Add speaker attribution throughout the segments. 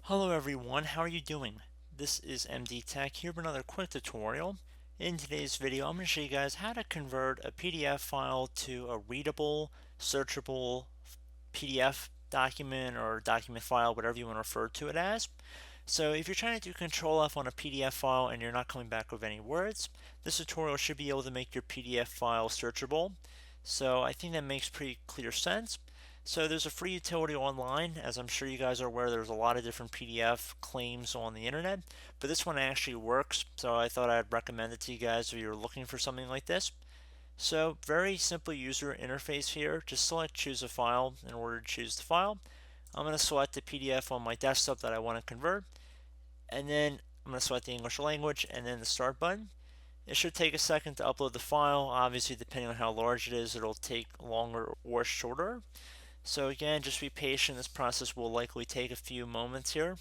Speaker 1: Hello everyone, how are you doing? This is MD Tech here with another quick tutorial. In today's video, I'm going to show you guys how to convert a PDF file to a readable, searchable PDF document or document file, whatever you want to refer to it as. So if you're trying to do Control F on a PDF file and you're not coming back with any words, this tutorial should be able to make your PDF file searchable. So I think that makes pretty clear sense. So there's a free utility online. As I'm sure you guys are aware, there's a lot of different PDF claims on the internet, but this one actually works. So I thought I'd recommend it to you guys if you're looking for something like this. So very simple user interface here. Just select choose a file in order to choose the file. I'm going to select the PDF on my desktop that I want to convert, and then I'm going to select the English language and then the start button. It should take a second to upload the file. Obviously, depending on how large it is, it'll take longer or shorter. So again, just be patient. This process will likely take a few moments here.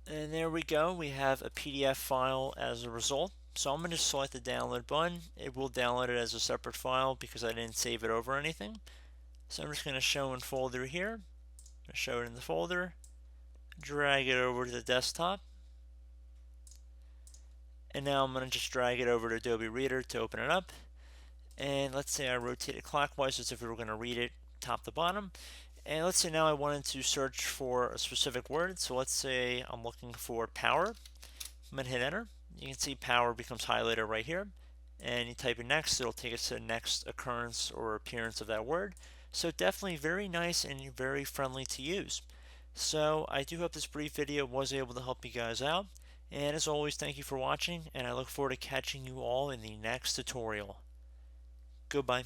Speaker 1: And there we go. We have a PDF file as a result. So I'm going to select the download button. It will download it as a separate file because I didn't save it over anything. So I'm just going to show in folder here. Show it in the folder. Drag it over to the desktop. And now I'm going to just drag it over to Adobe Reader to open it up. And let's say I rotate it clockwise as if we were going to read it top to bottom. And let's say now I wanted to search for a specific word. So let's say I'm looking for power. I'm going to hit enter. You can see power becomes highlighted right here. And you type in next, it'll take us to the next occurrence or appearance of that word. So definitely very nice and very friendly to use. So I do hope this brief video was able to help you guys out. And as always, thank you for watching, and I look forward to catching you all in the next tutorial. Goodbye.